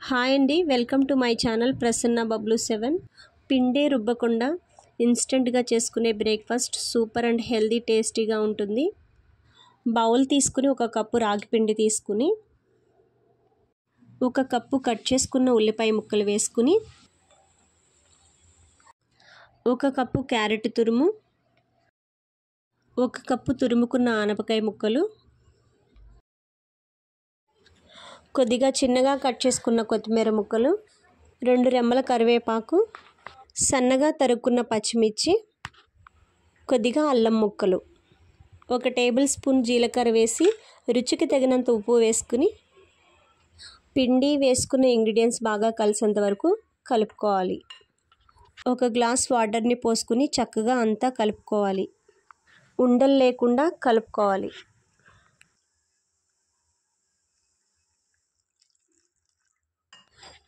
Hi అండి, welcome to my channel Prasanna Bablu 7. పిండే రుబ్బకుండా ఇన్స్టెంట్గా చేసుకునే బ్రేక్ఫాస్ట్ సూపర్ అండ్ హెల్దీ టేస్టీగా ఉంటుంది. బౌల్ తీసుకుని ఒక కప్పు రాగి పిండి తీసుకుని ఒక కప్పు కట్ చేసుకున్న ఉల్లిపాయ ముక్కలు వేసుకుని ఒక కప్పు క్యారెట్ తురుము, ఒక కప్పు తురుముకున్న ఆనపకాయ ముక్కలు, కొద్దిగా చిన్నగా కట్ చేసుకున్న కొత్తిమీర ముక్కలు, 2 రెమ్మల కరివేపాకు, సన్నగా తరుక్కున్న పచ్చిమిర్చి, కొద్దిగా అల్లం ముక్కలు, 1 టేబుల్ స్పూన్ జీలకర్ర వేసి రుచికి తగినంత ఉప్పు వేసుకుని పిండి వేసుకున్న ఇంగ్రీడియంట్స్ బాగా కలిసేంత వరకు కలుపుకోవాలి. 1 గ్లాస్ వాటర్ని పోసుకుని చక్కగా అంతా కలుపుకోవాలి. ఉండలు లేకుండా కలుపుకోవాలి.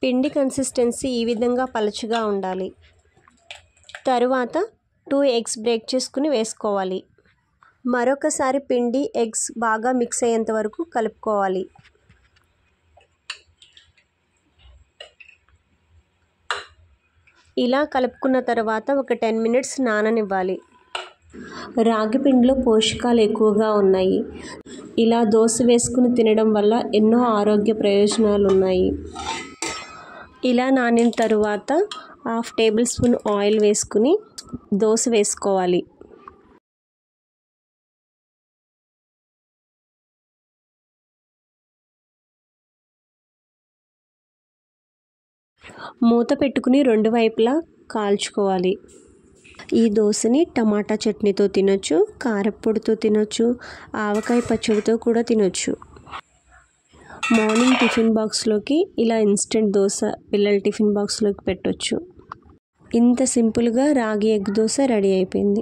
పిండి కన్సిస్టెన్సీ ఈ విధంగా పలచగా ఉండాలి. తరువాత 2 ఎగ్స్ బ్రేక్ చేసుకుని వేసుకోవాలి. మరొకసారి పిండి ఎగ్స్ బాగా మిక్స్ అయ్యేంత వరకు కలుపుకోవాలి. ఇలా కలుపుకున్న తర్వాత ఒక 10 మినిట్స్ నాననివ్వాలి. రాగి పిండిలో పోషకాలు ఎక్కువగా ఉన్నాయి. ఇలా దోశ వేసుకుని తినడం వల్ల ఎన్నో ఆరోగ్య ప్రయోజనాలు ఉన్నాయి. ఇలా నానిన తరువాత 1/2 టేబుల్ స్పూన్ ఆయిల్ వేసుకుని దోశ వేసుకోవాలి. మూత పెట్టుకుని 2 వైపులా కాల్చుకోవాలి. ఈ దోశని టమాటా చట్నీతో తినొచ్చు, కారప్పొడితో తినొచ్చు, ఆవకాయ పచ్చడితో కూడా తినొచ్చు. మార్నింగ్ టిఫిన్ బాక్స్లోకి ఇలా ఇన్స్టెంట్ దోశ పిల్లల టిఫిన్ బాక్స్లోకి పెట్టొచ్చు. ఇంత సింపుల్గా రాగి ఎగ్ దోశ రెడీ అయిపోయింది.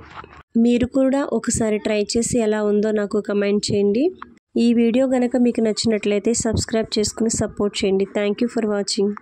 మీరు కూడా ఒకసారి ట్రై చేసి ఎలా ఉందో నాకు కమెంట్ చేయండి. ఈ వీడియో కనుక మీకు నచ్చినట్లయితే సబ్స్క్రైబ్ చేసుకుని సపోర్ట్ చేయండి. Thank you for watching.